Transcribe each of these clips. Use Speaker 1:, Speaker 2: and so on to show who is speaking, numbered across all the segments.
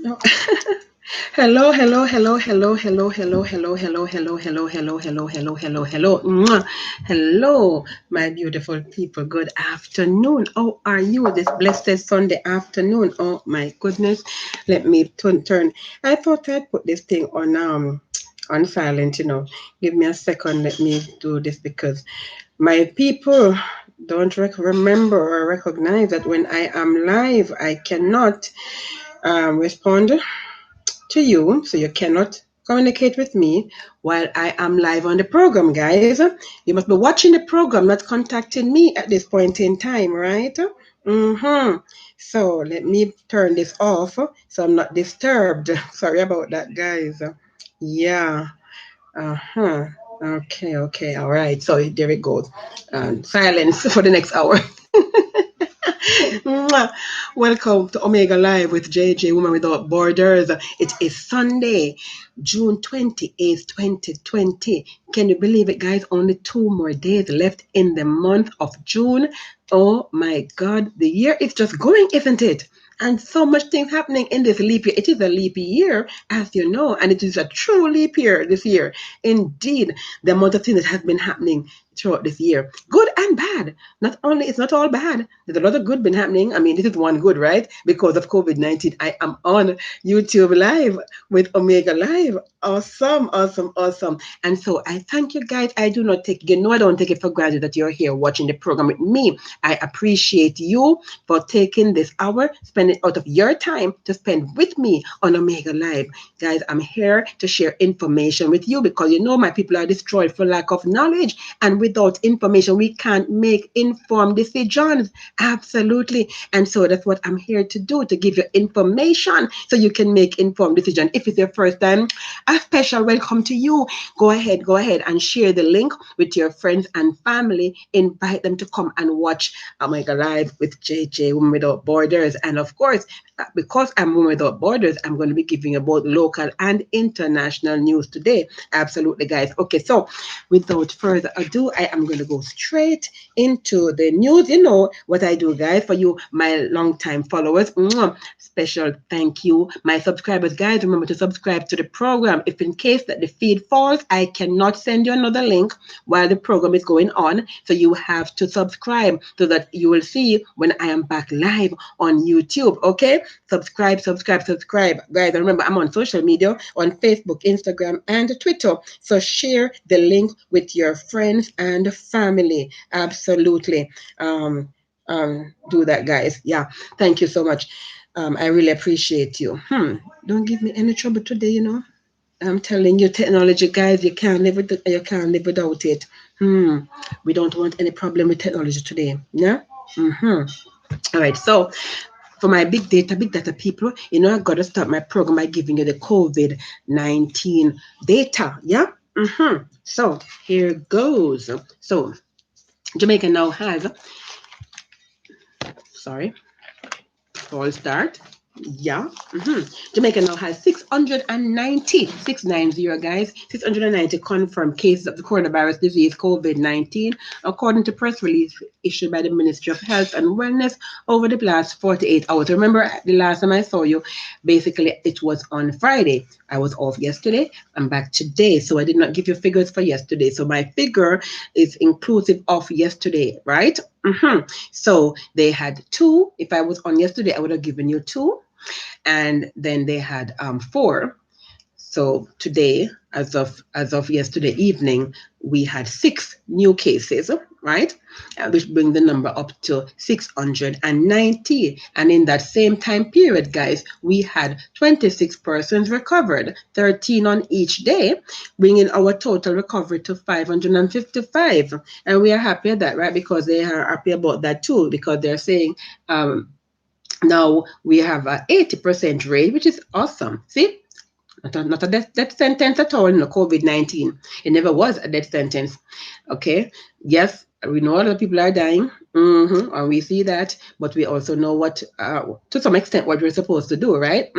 Speaker 1: No. Hello, hello, hello, hello, hello, hello, hello, hello, hello, hello, hello, hello, hello, hello, hello. Mwah. Hello, my beautiful people. Good afternoon. How are you this blessed Sunday afternoon? Oh my goodness. Let me turn. I thought I'd put this thing on silent, Give me a second. Let me do this because my people don't remember or recognize that when I am live, I cannot respond to you, so you cannot communicate with me while I am live on the program, guys. You must be watching the program, not contacting me at this point in time, right? So let me turn this off so I'm not disturbed. Sorry about that, guys. Yeah. Uh-huh. Okay. All right. So there it goes. Silence for the next hour. Welcome to Omega Live with JJ, Woman Without Borders. It is Sunday, June 28th, 2020. Can you believe it, guys? Only 2 more days left in the month of June. Oh my God, the year is just going, isn't it? And so much things happening in this leap year. It is a leap year, as you know, and it is a true leap year this year. Indeed, the amount of things that have been happening throughout this year, good and bad. Not only it's not all bad. There's a lot of good been happening. I mean, this is one good, right? Because of COVID-19, I am on YouTube Live with Omega Live. Awesome, awesome, awesome. And so I thank you guys. I do not take, I don't take it for granted that you're here watching the program with me. I appreciate you for taking this hour, spending out of your time to spend with me on Omega Live. Guys, I'm here to share information with you because my people are destroyed for lack of knowledge. And without information, we can't make informed decisions. Absolutely. And so that's what I'm here to do, to give you information so you can make informed decisions. If it's your first time, a special welcome to you. Go ahead and share the link with your friends and family. Invite them to come and watch Omega Live with JJ, Women Without Borders. And of course, because I'm Women Without Borders, I'm going to be giving you both local and international news today. Absolutely, guys. Okay, so without further ado, I am going to go straight into the news. You know what I do, guys, for you, my longtime followers. Special thank you. My subscribers, guys, remember to subscribe to the program. If in case that the feed falls, I cannot send you another link while the program is going on. So you have to subscribe so that you will see when I am back live on YouTube. Okay? Subscribe. Guys, remember, I'm on social media on Facebook, Instagram, and Twitter. So share the link with your friends and family. Absolutely. Do that, guys. Yeah. Thank you so much. I really appreciate you. Don't give me any trouble today. I'm telling you, technology, guys, you can't live without it. We don't want any problem with technology today. Yeah. All right. So for my big data people, I got to start my program by giving you the COVID-19 data. Yeah. So here goes. So Jamaica now has, sorry, false start. Yeah. Jamaica now has 690, guys, 690 confirmed cases of the coronavirus disease, COVID-19, according to press release issued by the Ministry of Health and Wellness over the last 48 hours. Remember, the last time I saw you, basically, it was on Friday. I was off yesterday. I'm back today. So I did not give you figures for yesterday. So my figure is inclusive of yesterday, right? So they had 2. If I was on yesterday, I would have given you 2. And then they had 4. So today, as of yesterday evening, we had 6 new cases, right? Which bring the number up to 690. And in that same time period, guys, we had 26 persons recovered, 13 on each day, bringing our total recovery to 555. And we are happy at that, right? Because they are happy about that too, because they're saying now we have a 80% rate, which is awesome. See? Not a death sentence at all in COVID-19. It never was a death sentence. Okay. Yes, we know a lot of people are dying. And we see that, but we also know what, to some extent, what we're supposed to do, right?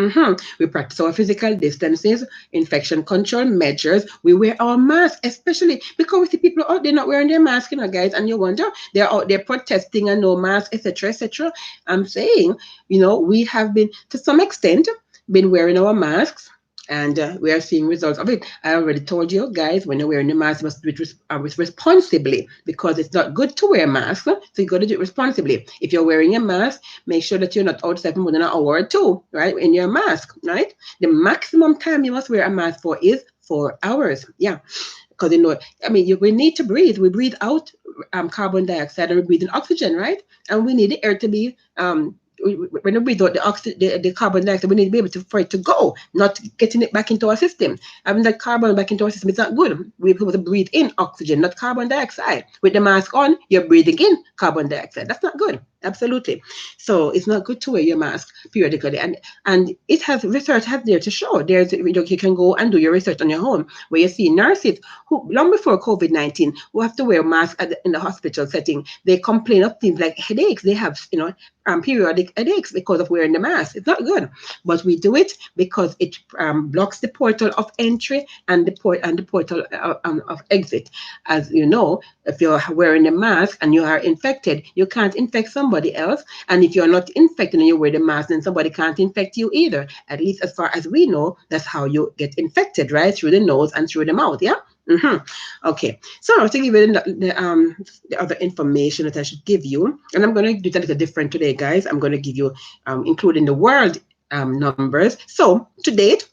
Speaker 1: We practice our physical distances, infection control measures. We wear our masks, especially because we see people out there not wearing their mask, guys, and you wonder, they're out there protesting and no mask, etc., etc. I'm saying, we have been, to some extent, been wearing our masks, and we are seeing results of it. I already told you guys, when you're wearing a mask, you must do it responsibly, because it's not good to wear a mask. So you got to do it responsibly. If you're wearing a mask, make sure that you're not outside for more than an hour or two, right? In your mask, right? The maximum time you must wear a mask for is 4 hours. Yeah, because I mean, we need to breathe. We breathe out carbon dioxide and we breathe in oxygen, right? And we need the air to be when we breathe out the carbon dioxide, we need to be able for it to go, not getting it back into our system. Having that carbon back into our system is not good. We're able to breathe in oxygen, not carbon dioxide. With the mask on, you're breathing in carbon dioxide. That's not good. Absolutely. So it's not good to wear your mask periodically. And it has research has there to show. You can go and do your research on your own, where you see nurses who long before COVID-19 who have to wear masks in the hospital setting. They complain of things like headaches. They have periodic headaches because of wearing the mask. It's not good, but we do it because it blocks the portal of entry and the portal of exit. As you know, if you're wearing a mask and you are infected, you can't infect somebody else. And if you're not infected and you wear the mask, then somebody can't infect you either. At least as far as we know, that's how you get infected, right? Through the nose and through the mouth. Yeah. Okay, so to give you the other information that I should give you, and I'm going to do that a little different today, guys. I'm going to give you, including the world numbers. So to date,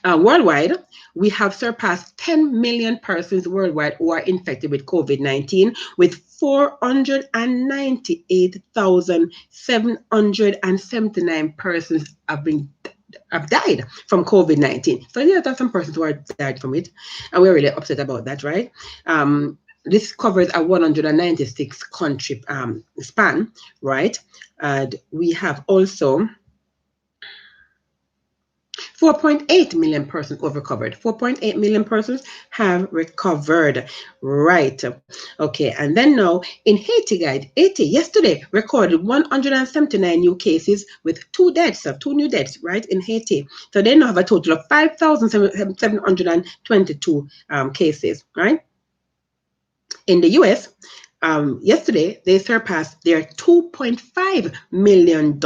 Speaker 1: worldwide, we have surpassed 10 million persons worldwide who are infected with COVID-19, with 498,779 persons have died from COVID-19. So yeah, there's some persons who are died from it, and we're really upset about that, right? This covers a 196 country span, right? And we have also 4.8 million persons recovered. 4.8 million persons have recovered. Right. Okay. And then now in Haiti, guys, Haiti yesterday recorded 179 new cases with 2 deaths, 2 new deaths, right, in Haiti. So they now have a total of 5,722 cases, right? In the US, yesterday they surpassed their $2.5 million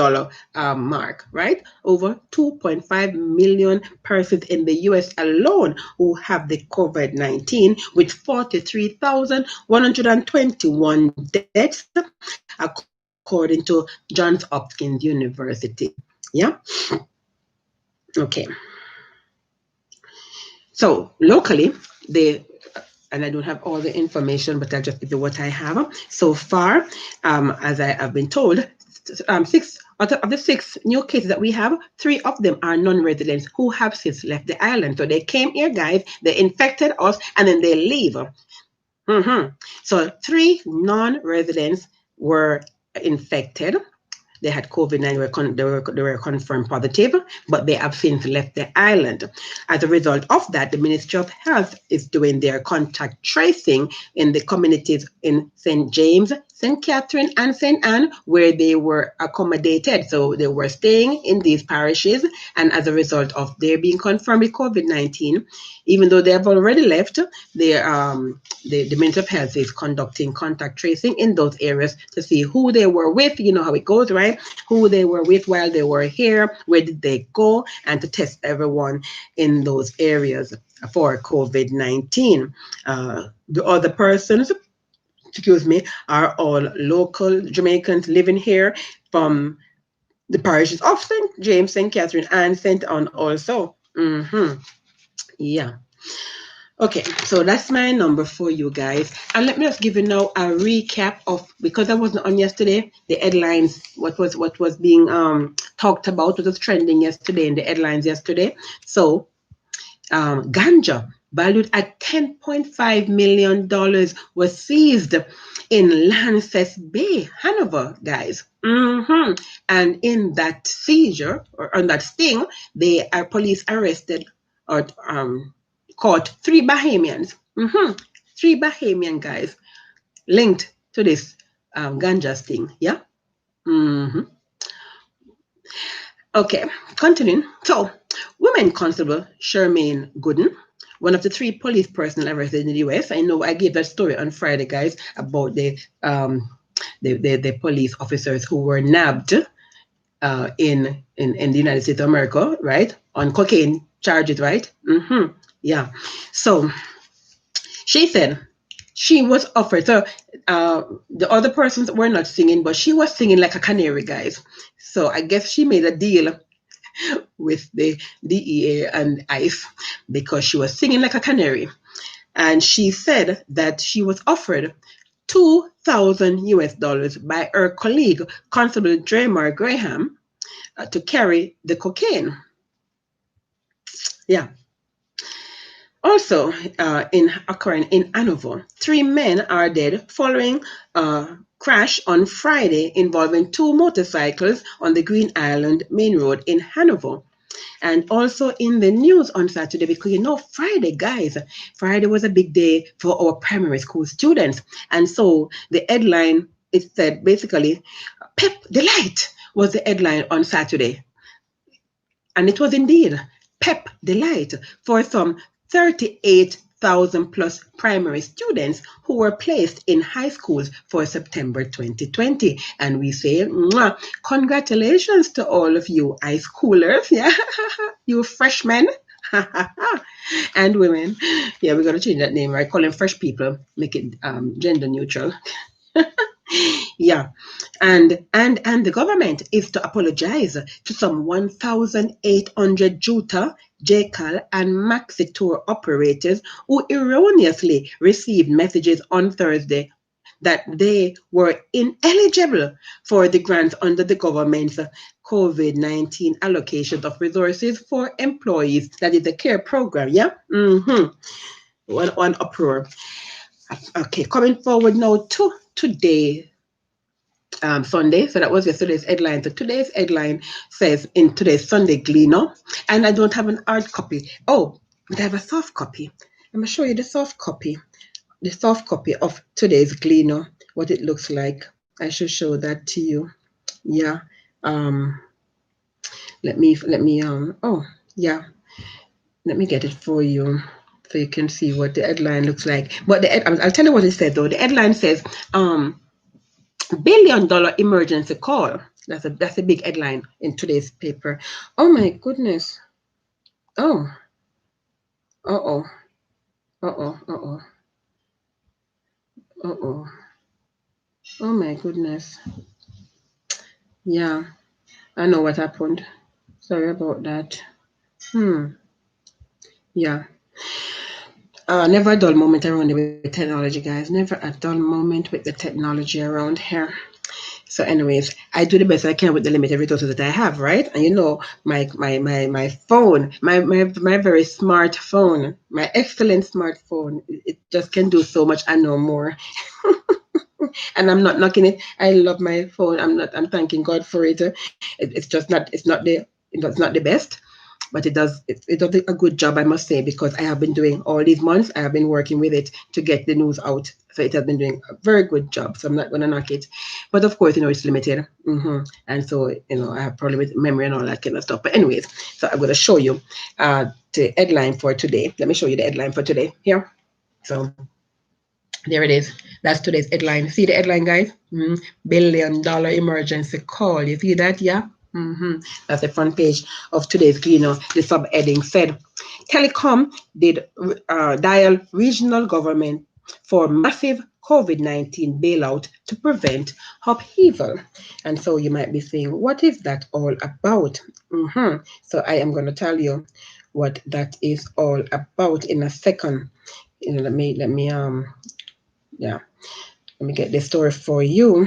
Speaker 1: mark, right? Over 2.5 million persons in the US alone who have the COVID-19, with 43,121 deaths, according to Johns Hopkins University. Yeah. Okay. So locally, and I don't have all the information, but I'll just give you what I have. So far, as I have been told, 6 out of the 6 new cases that we have, 3 of them are non-residents who have since left the island. So they came here, guys, they infected us, and then they leave. So 3 non-residents were infected. They had COVID-19, they were confirmed positive, but they have since left the island. As a result of that, the Ministry of Health is doing their contact tracing in the communities in St. James, St. Catherine, and St. Anne, where they were accommodated. So they were staying in these parishes, and as a result of their being confirmed with COVID-19, even though they have already left, the Ministry of Health is conducting contact tracing in those areas to see who they were with. You know how it goes, right? Who they were with while they were here, where did they go, and to test everyone in those areas for COVID-19. The other persons, are all local Jamaicans living here from the parishes of St. James, St. Catherine, and St. Anne also. Yeah. Okay, so that's my number for you guys. And let me just give you now a recap of, because I wasn't on yesterday, the headlines, what was being talked about, what was trending yesterday in the headlines yesterday. So ganja, valued at $10.5 million, was seized in Lancers Bay, Hanover, guys. And in that seizure, or on that sting, police arrested or caught 3 Bahamians. 3 Bahamian guys linked to this ganja sting. Yeah. Okay, continuing. So, Women Constable Charmaine Gooden, one of the 3 police personnel arrested in the US. I know I gave that story on Friday, guys, about the police officers who were nabbed in the United States of America, right? On cocaine charges, right? Yeah. So she said she was offered. So the other persons were not singing, but she was singing like a canary, guys. So I guess she made a deal with the DEA and ICE because she was singing like a canary. And she said that she was offered $2,000 by her colleague, Constable Draymar Graham, to carry the cocaine. Yeah. Also, occurring in Hanover, 3 men are dead following a crash on Friday involving 2 motorcycles on the Green Island Main Road in Hanover. And also in the news on Saturday, because Friday, guys, Friday was a big day for our primary school students. And so the headline, it said basically, Pep Delight was the headline on Saturday. And it was indeed Pep Delight for some 38,000 plus primary students who were placed in high schools for September 2020. And we say, congratulations to all of you high schoolers, yeah, you freshmen. And women. Yeah, we're going to change that name, right? Call them fresh people, make it gender neutral. Yeah, and the government is to apologize to some 1,800 Juta, JCAL, and Maxi Tour operators who erroneously received messages on Thursday that they were ineligible for the grants under the government's COVID-19 allocation of resources for employees. That is the CARE program, yeah? One uproar. Okay, coming forward now to today. Sunday. So that was yesterday's headline. So today's headline says in today's Sunday Gleaner, and I don't have an hard copy. Oh, but I have a soft copy. I'm gonna show you the soft copy of today's Gleaner, what it looks like. I should show that to you. Yeah. Let me oh yeah. Let me get it for you so you can see what the headline looks like. But I'll tell you what it said though. The headline says $1 billion emergency call. That's a big headline in today's paper. Oh my goodness. Oh. Uh-oh. Uh-oh. Uh-oh. Uh-oh. Oh my goodness. Yeah. I know what happened. Sorry about that. Yeah. Never a dull moment around with technology, guys. Never a dull moment with the technology around here. So anyways, I do the best I can with the limited resources that I have, right? And my phone, my very smart phone, my excellent smartphone, it just can do so much and no more. And I'm not knocking it. I love my phone. I'm thanking God for it. It's just not the best, but it does a good job, I must say, because I have been doing all these months, I have been working with it to get the news out. So it has been doing a very good job. So I'm not going to knock it. But of course, it's limited. And so, I have problem with memory and all that kind of stuff. But anyways, so I'm going to show you the headline for today. Let me show you the headline for today here. So there it is. That's today's headline. See the headline, guys? $1 billion emergency call. You see that? Yeah? That's the front page of today's Gleaner. The subheading said, Telecom did dial regional government for massive COVID-19 bailout to prevent upheaval. And so you might be saying, what is that all about? So I am going to tell you what that is all about in a second. Let me get the story for you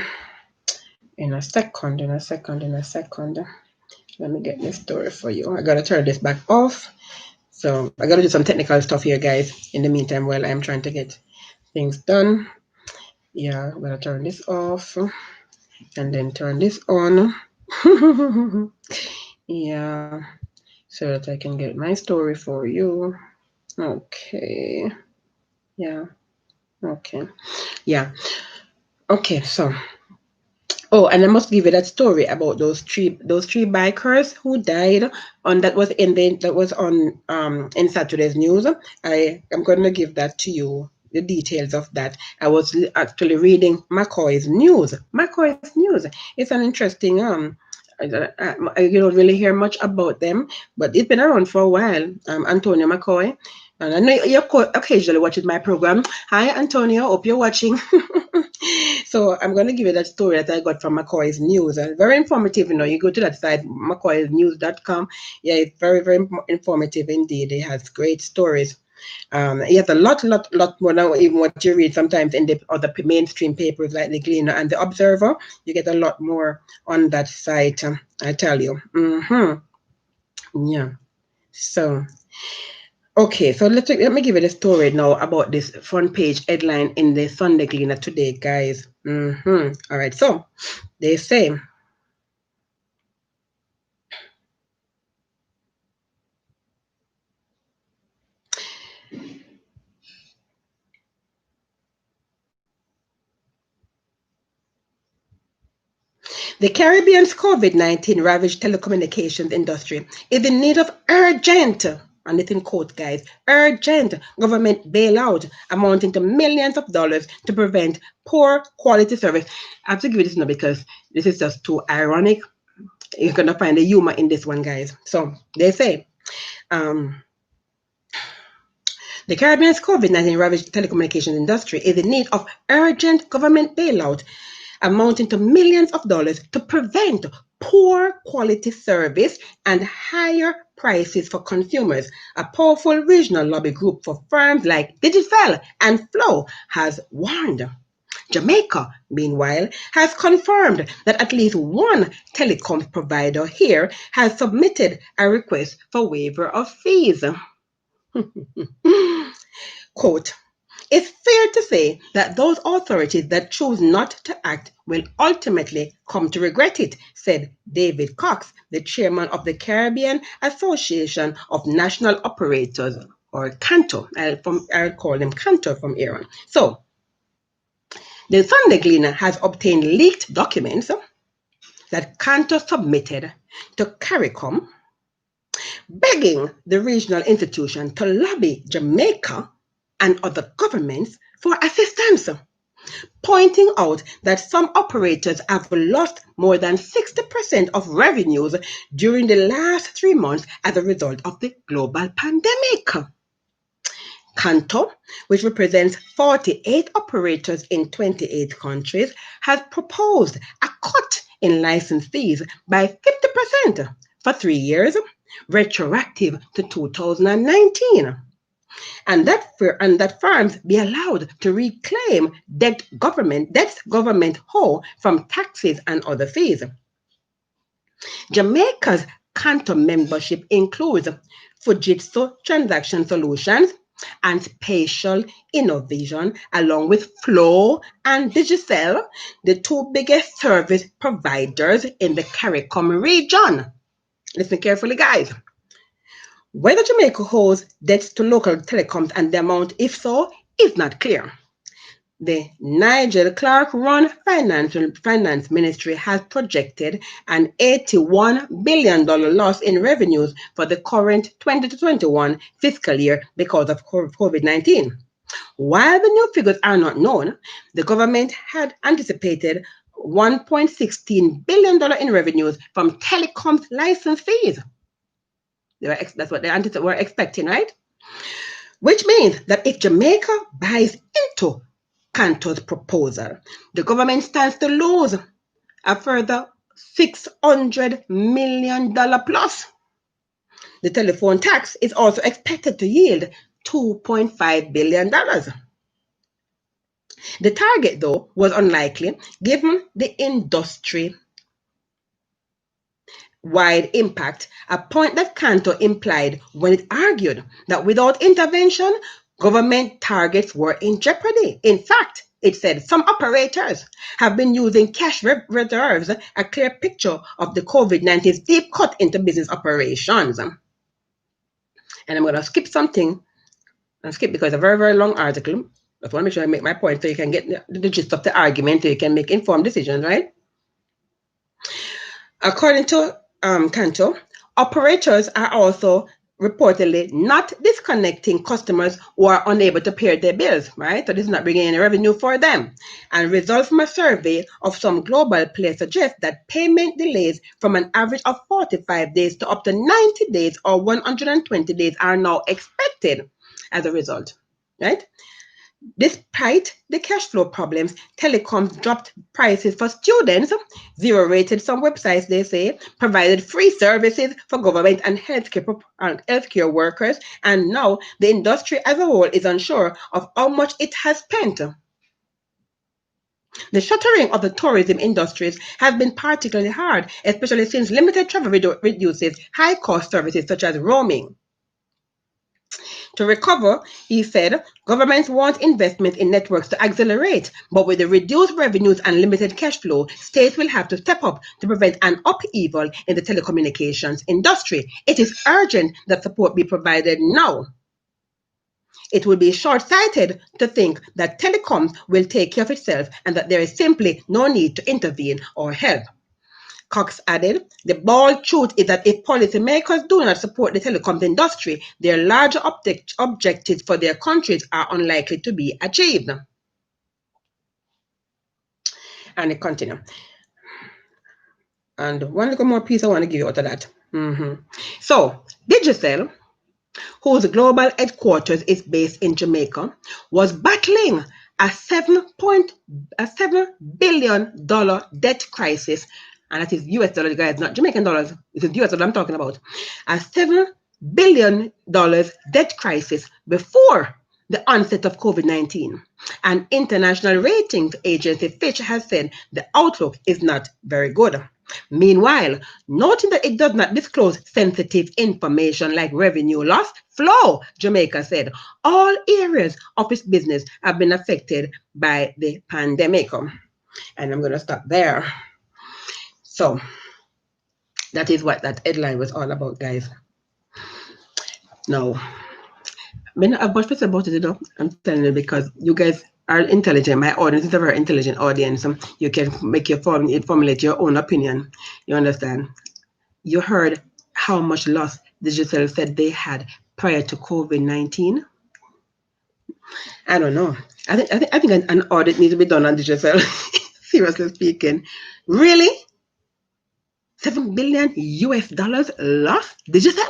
Speaker 1: in a second. Let me get this story for you. I gotta turn this back off. So I gotta do some technical stuff here, guys, in the meantime while I'm trying to get things done. Yeah, I'm gonna turn this off and then turn this on. Yeah, so that I can get my story for you. Okay. Yeah. Okay. Yeah. Okay, so and I must give you that story about those three bikers who died that was on in Saturday's news. I am going to give that to you, the details of that. I was actually reading McCoy's News. It's an interesting You don't really hear much about them, but it's been around for a while. Antonio McCoy. And I know you occasionally watches my program. Hi, Antonio. Hope you're watching. So I'm going to give you that story that I got from McCoy's News. Very informative. You go to that site, mccoysnews.com. Yeah, it's very, very informative indeed. It has great stories. He has a lot more than even what you read sometimes in the other mainstream papers like the Gleaner and the Observer. You get a lot more on that site. I tell you. Yeah. So. Okay, so let me give you the story now about this front page headline in the Sunday Gleaner today, guys. All right, so they say the Caribbean's COVID-19 ravaged telecommunications industry is in need of urgent, and it's in quote, guys, urgent government bailout amounting to millions of dollars to prevent poor quality service. I have to give you this now because this is just too ironic. You're going to find the humor in this one, guys. So they say, the Caribbean's COVID-19 ravaged telecommunications industry is in need of urgent government bailout amounting to millions of dollars to prevent poor quality service and higher prices for consumers. A powerful regional lobby group for firms like Digicel and Flow has warned. Jamaica, meanwhile, has confirmed that at least one telecom provider here has submitted a request for waiver of fees. Quote, it's fair to say that those authorities that choose not to act will ultimately come to regret it, said David Cox, the chairman of the Caribbean Association of National Operators, or CANTO. I'll call them CANTO from here on. So, the Sunday Gleaner has obtained leaked documents that CANTO submitted to CARICOM, begging the regional institution to lobby Jamaica and other governments for assistance, pointing out that some operators have lost more than 60% of revenues during the last 3 months as a result of the global pandemic. Canto, which represents 48 operators in 28 countries, has proposed a cut in license fees by 50% for 3 years, retroactive to 2019. And that firms be allowed to reclaim debts government owe from taxes and other fees. Jamaica's Canto membership includes Fujitsu Transaction Solutions and Spatial Innovation, along with Flow and Digicel, the two biggest service providers in the CARICOM region. Listen carefully, guys. Whether Jamaica owes debts to local telecoms and the amount, if so, is not clear. The Nigel Clarke-run Finance Ministry has projected an $81 billion loss in revenues for the current 2021 fiscal year because of COVID-19. While the new figures are not known, the government had anticipated $1.16 billion in revenues from telecoms license fees. That's what they were expecting, right? Which means that if Jamaica buys into Canto's proposal, the government stands to lose a further $600 million plus. The telephone tax is also expected to yield $2.5 billion. The target, though, was unlikely given the industry wide impact, a point that Canto implied when it argued that without intervention, government targets were in jeopardy. In fact, it said some operators have been using cash reserves, a clear picture of the COVID-19's deep cut into business operations. And I'm going to skip something. I'll skip because it's a very, very long article. I just want to make sure I make my point so you can get the gist of the argument so you can make informed decisions, right? According to Canto, operators are also reportedly not disconnecting customers who are unable to pay their bills, right? So this is not bringing any revenue for them. And results from a survey of some global players suggest that payment delays from an average of 45 days to up to 90 days or 120 days are now expected as a result, right? Despite the cash flow problems, telecoms dropped prices for students, zero-rated some websites, they say, provided free services for government and healthcare workers, and now the industry as a whole is unsure of how much it has spent. The shuttering of the tourism industries has been particularly hard, especially since limited travel reduces high-cost services such as roaming. To recover, he said, governments want investment in networks to accelerate, but with the reduced revenues and limited cash flow, states will have to step up to prevent an upheaval in the telecommunications industry. It is urgent that support be provided now. It would be short-sighted to think that telecoms will take care of itself and that there is simply no need to intervene or help. Cox added, the bald truth is that if policymakers do not support the telecoms industry, their larger objectives for their countries are unlikely to be achieved. And it continues. And one little more piece I want to give you out of that. So, Digicel, whose global headquarters is based in Jamaica, was battling a $7 billion debt crisis, and that is US dollars, guys, not Jamaican dollars. It is US dollars I'm talking about. A $7 billion debt crisis before the onset of COVID-19. An international ratings agency, Fitch, has said the outlook is not very good. Meanwhile, noting that it does not disclose sensitive information like revenue loss, Flow, Jamaica said, all areas of its business have been affected by the pandemic. And I'm going to stop there. So that is what that headline was all about, guys. Now, I mean, I've much about it, you know. I'm telling you, because you guys are intelligent. My audience is a very intelligent audience. You can make your formulate your own opinion. You understand? You heard how much loss Digicel said they had prior to COVID-19. I don't know. I think an audit needs to be done on Digicel. Seriously speaking, really, $7 billion US loss Digicel?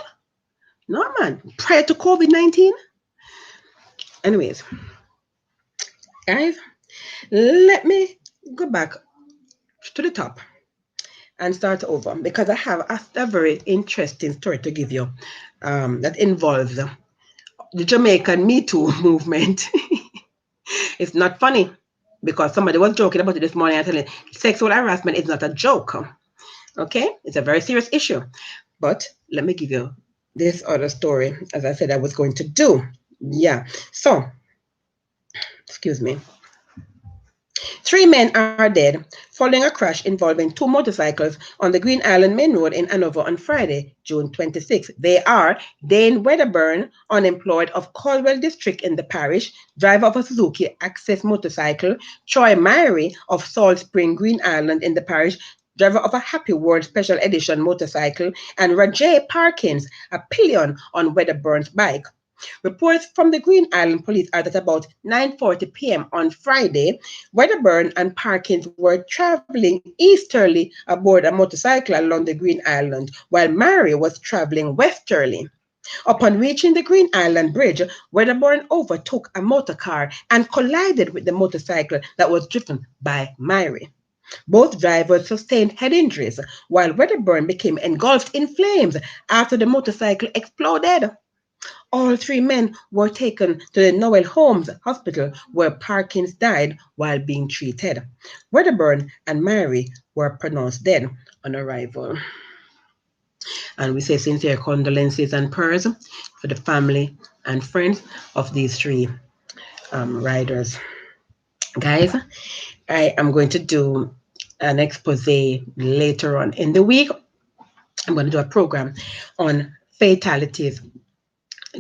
Speaker 1: No, man. Prior to COVID-19. Anyways, guys, let me go back to the top and start over, because I have a very interesting story to give you that involves the Jamaican Me Too movement. It's not funny, because somebody was joking about it this morning. I tell you, sexual harassment is not a joke. Okay, it's a very serious issue. But let me give you this other story, as I said I was going to do. Yeah, so, excuse me. 3 men are dead following a crash involving 2 motorcycles on the Green Island Main Road in Hanover on Friday, June 26. They are Dane Wedderburn, unemployed, of Caldwell District in the parish, driver of a Suzuki Access motorcycle; Troy Myrie of Salt Spring, Green Island in the parish, driver of a Happy World Special Edition motorcycle; and Rajay Parkins, a pillion on Wedderburn's bike. Reports from the Green Island Police are that about 9:40 p.m. on Friday, Wedderburn and Parkins were traveling easterly aboard a motorcycle along the Green Island, while Myrie was traveling westerly. Upon reaching the Green Island Bridge, Wedderburn overtook a motor car and collided with the motorcycle that was driven by Myrie. Both drivers sustained head injuries, while Wedderburn became engulfed in flames after the motorcycle exploded. All 3 men were taken to the Noel Holmes Hospital, where Parkins died while being treated. Wedderburn and Myrie were pronounced dead on arrival. And we say sincere condolences and prayers for the family and friends of these 3 riders. Guys, I am going to do an expose later on in the week. I'm going to do a program on fatalities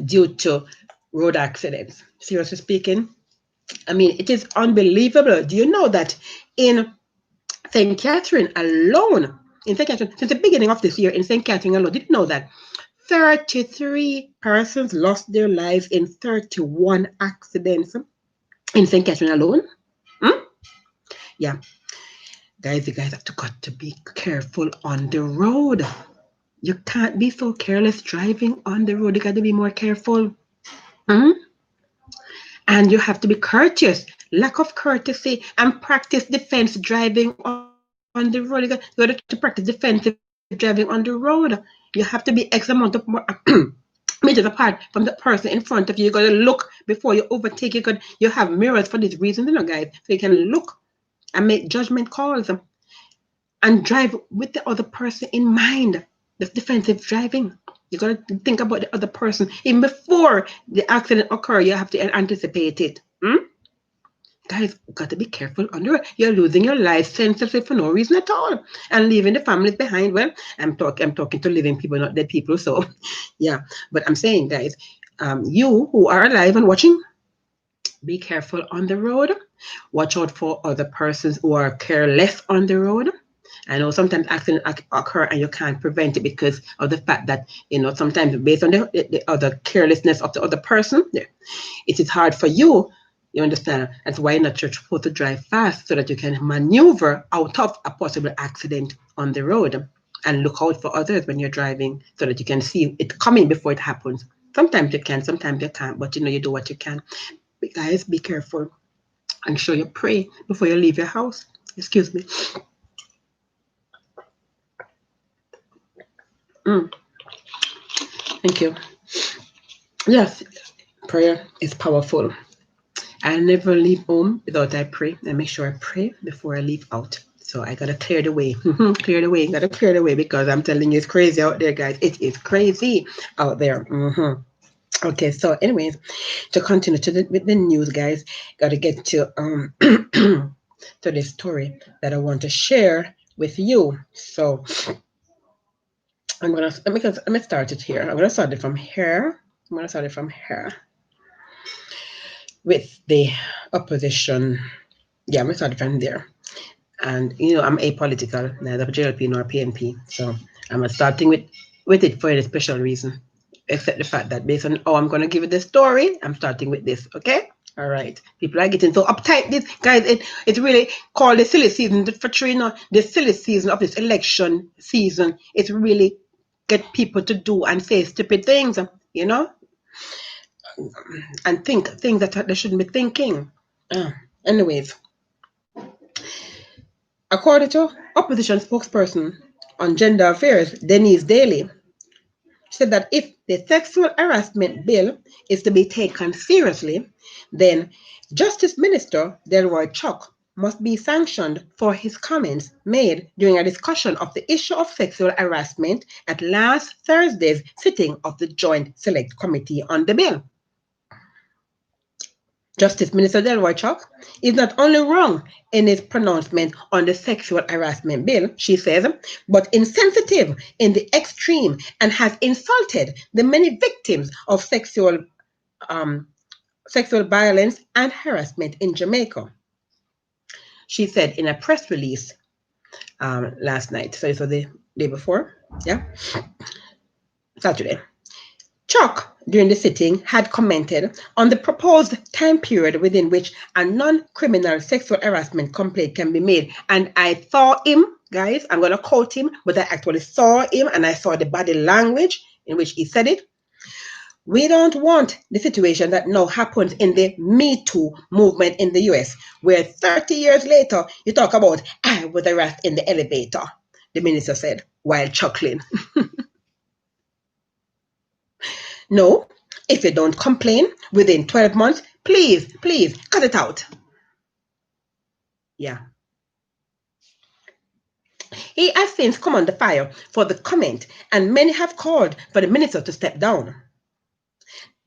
Speaker 1: due to road accidents. Seriously speaking, I mean, it is unbelievable. Do you know that in St. Catherine alone, since the beginning of this year, in St. Catherine alone, did you know that 33 persons lost their lives in 31 accidents in St. Catherine alone. Yeah, guys, you guys have got to be careful on the road. You can't be so careless driving on the road. You got to be more careful. And you have to be courteous. Lack of courtesy and practice defense driving on the road. You got to practice defensive driving on the road. You have to be X amount of meters apart from the person in front of you. You got to look before you overtake. You have mirrors for this reason, guys, so you can look and make judgment calls and drive with the other person in mind. That's defensive driving. You got to think about the other person. Even before the accident occurs, you have to anticipate it. Guys, got to be careful on the road. You're losing your life senselessly for no reason at all, and leaving the families behind. Well, I'm talking to living people, not dead people. So, yeah. But I'm saying, guys, you who are alive and watching, be careful on the road. Watch out for other persons who are careless on the road. I know sometimes accidents occur and you can't prevent it because of the fact that, sometimes based on the other carelessness of the other person, it is hard for you. You understand? That's why you're supposed to drive fast so that you can maneuver out of a possible accident on the road and look out for others when you're driving so that you can see it coming before it happens. Sometimes you can, sometimes you can't, but you do what you can. But guys, be careful. And sure you pray before you leave your house. Excuse me. Thank you. Yes, prayer is powerful. I never leave home without I pray. I make sure I pray before I leave out. So I gotta clear the way. Clear the way. Gotta clear the way because I'm telling you, it's crazy out there, guys. It is crazy out there. Okay, so anyways, to continue with the news, guys, gotta get to to this story that I want to share with you. So let me start it here. I'm gonna start it from here. With the opposition. Yeah, I'm gonna start it from there. And I'm apolitical, neither JLP nor PNP. So I'm starting with it for a special reason. Except the fact that based on how I'm gonna give you the story, I'm starting with this, okay? All right. People are getting so uptight. This guys, it's really called the silly season for Trina. The silly season of this election season. It's really get people to do and say stupid things, and think things that they shouldn't be thinking. Anyways, according to opposition spokesperson on gender affairs, Denise Daly, said that if the sexual harassment bill is to be taken seriously, then Justice Minister Delroy Chuck must be sanctioned for his comments made during a discussion of the issue of sexual harassment at last Thursday's sitting of the Joint Select Committee on the bill. Justice Minister Delroy Chuck is not only wrong in his pronouncement on the sexual harassment bill, she says, but insensitive in the extreme and has insulted the many victims of sexual violence and harassment in Jamaica. She said in a press release last night, so it was the day before, Saturday. Chuck, during the sitting, had commented on the proposed time period within which a non-criminal sexual harassment complaint can be made. And I saw him, guys, I'm going to quote him, but I actually saw him and I saw the body language in which he said it. We don't want the situation that now happens in the Me Too movement in the US, where 30 years later, you talk about, I was harassed in the elevator, the minister said, while chuckling. No, if you don't complain within 12 months, please cut it out. Yeah. He has since come under fire for the comment, and many have called for the minister to step down.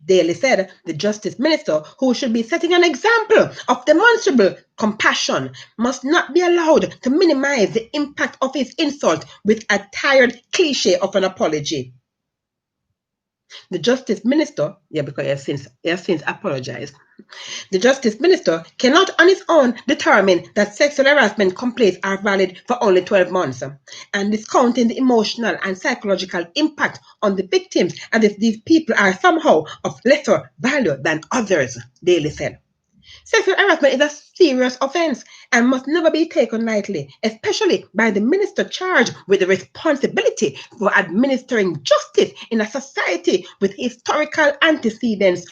Speaker 1: Daly said the Justice Minister, who should be setting an example of demonstrable compassion, must not be allowed to minimize the impact of his insult with a tired cliche of an apology. The Justice Minister, because he has since apologized. The Justice Minister cannot on its own determine that sexual harassment complaints are valid for only 12 months and discounting the emotional and psychological impact on the victims as if these people are somehow of lesser value than others, Daly said. Sexual harassment is a serious offense and must never be taken lightly, especially by the minister charged with the responsibility for administering justice in a society with historical antecedents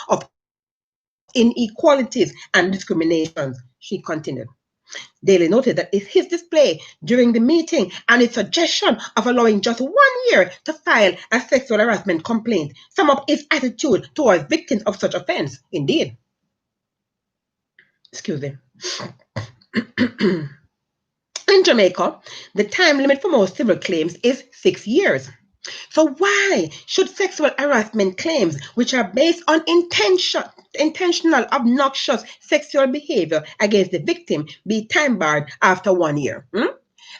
Speaker 1: of inequalities and discriminations, she continued. Daly noted that his display during the meeting and its suggestion of allowing just 1 year to file a sexual harassment complaint sum up his attitude towards victims of such offense. Indeed. Excuse me. In Jamaica, the time limit for most civil claims is 6 years. So why should sexual harassment claims, which are based on intentional, obnoxious sexual behavior against the victim, be time barred after 1 year?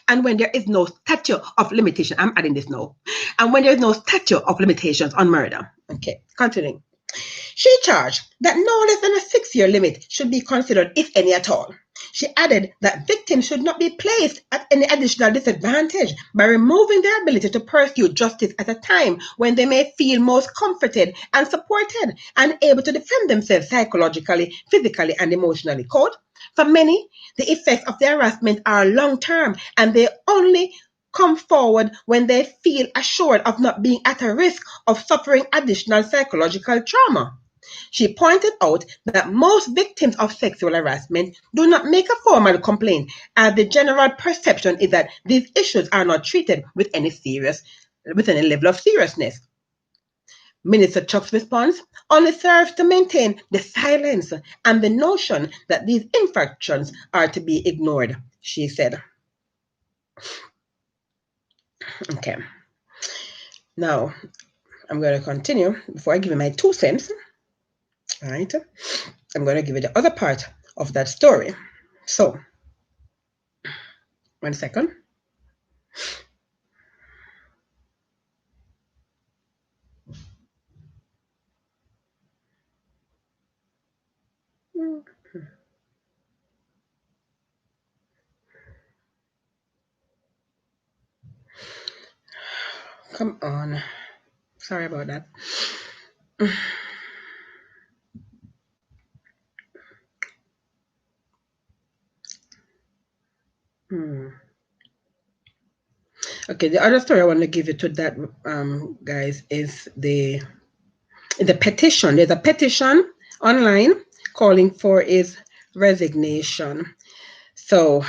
Speaker 1: And when there is no statute of limitation, I'm adding this now. And when there is no statute of limitations on murder. Okay, continuing. She charged that no less than a 6-year limit should be considered, if any at all. She added that victims should not be placed at any additional disadvantage by removing their ability to pursue justice at a time when they may feel most comforted and supported and able to defend themselves psychologically, physically, and emotionally. Quote, for many, the effects of the harassment are long-term and they only come forward when they feel assured of not being at a risk of suffering additional psychological trauma. She pointed out that most victims of sexual harassment do not make a formal complaint, as the general perception is that these issues are not treated with any level of seriousness. Minister Chuck's response only serves to maintain the silence and the notion that these infractions are to be ignored, she said. Okay. Now, I'm going to continue before I give you my 2 cents. All right. I'm going to give you the other part of that story. So, 1 second. Come on. Sorry about that. Okay, the other story I want to give you to that, guys, is the petition. There's a petition online calling for his resignation. So,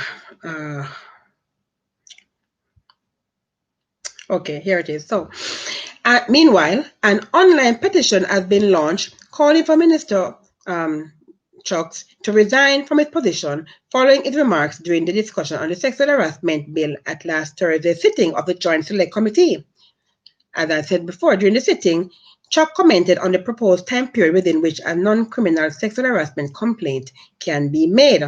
Speaker 1: okay, here it is. So, meanwhile, an online petition has been launched calling for Minister Chucks to resign from his position following his remarks during the discussion on the sexual harassment bill at last Thursday's sitting of the Joint Select Committee. As I said before, during the sitting, Chuck commented on the proposed time period within which a non-criminal sexual harassment complaint can be made.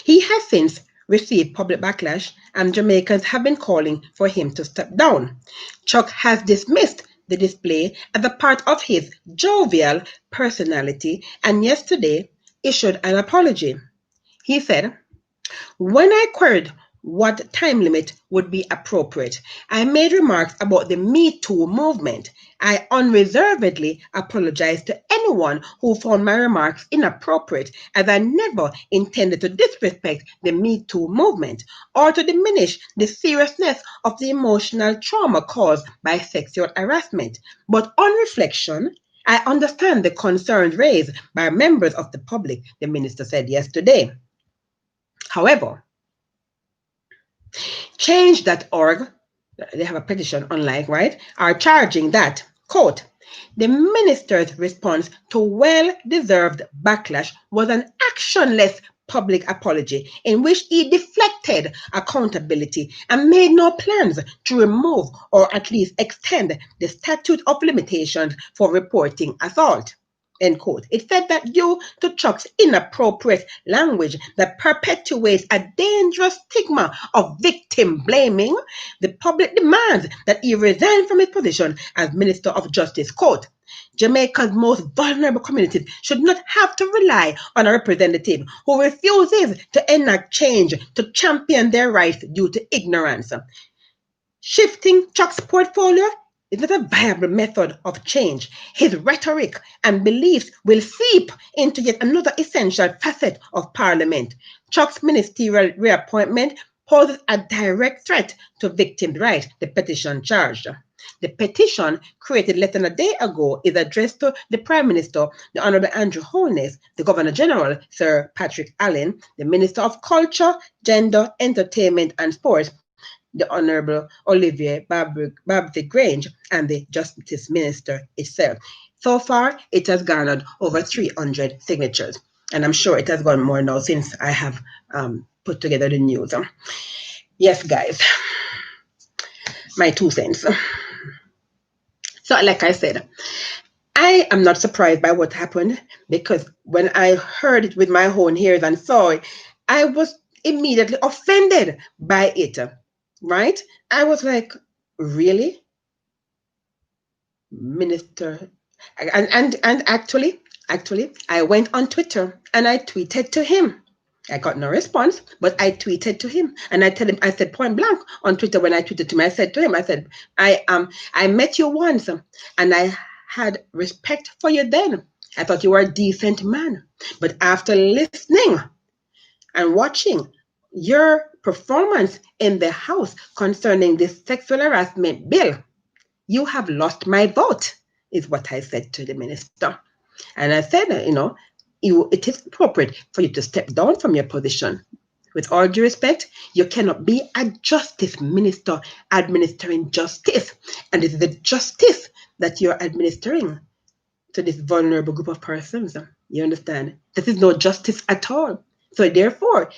Speaker 1: He has since received public backlash, and Jamaicans have been calling for him to step down. Chuck has dismissed the display as a part of his jovial personality and yesterday issued an apology. He said, when I queried what time limit would be appropriate, I made remarks about the Me Too movement. I unreservedly apologized to anyone who found my remarks inappropriate, as I never intended to disrespect the Me Too movement or to diminish the seriousness of the emotional trauma caused by sexual harassment. But on reflection, I understand the concerns raised by members of the public, the minister said yesterday. However, Change.org, they have a petition online, right, are charging that, quote, the minister's response to well-deserved backlash was an actionless public apology in which he deflected accountability and made no plans to remove or at least extend the statute of limitations for reporting assault, end quote. It said that due to Chuck's inappropriate language that perpetuates a dangerous stigma of victim blaming, the public demands that he resign from his position as Minister of Justice. Quote, Jamaica's most vulnerable communities should not have to rely on a representative who refuses to enact change to champion their rights due to ignorance. Shifting Chuck's portfolio is not a viable method of change. His rhetoric and beliefs will seep into yet another essential facet of Parliament. Chuck's ministerial reappointment poses a direct threat to victims' rights, the petition charged. The petition, created less than a day ago, is addressed to the Prime Minister, the Honourable Andrew Holness, the Governor General, Sir Patrick Allen, the Minister of Culture, Gender, Entertainment and Sports, the Honourable Olivier Babsy Grange, and the Justice Minister itself. So far, it has garnered over 300 signatures, and I'm sure it has gone more now since I have put together the news. Yes, guys, my 2 cents. So, like I said, I am not surprised by what happened, because when I heard it with my own ears and saw it, I was immediately offended by it. Right? I was like, really? Minister? And actually, I went on Twitter and I tweeted to him. I got no response, but I tweeted to him and I told him, I said point blank on Twitter when I tweeted to him, I said to him, I said, I met you once and I had respect for you then. I thought you were a decent man. But after listening and watching your performance in the House concerning this sexual harassment bill, you have lost my vote, is what I said to the minister. And I said, it is appropriate for you to step down from your position. With all due respect, you cannot be a justice minister administering justice. And it is the justice that you're administering to this vulnerable group of persons. You understand? This is no justice at all. So therefore,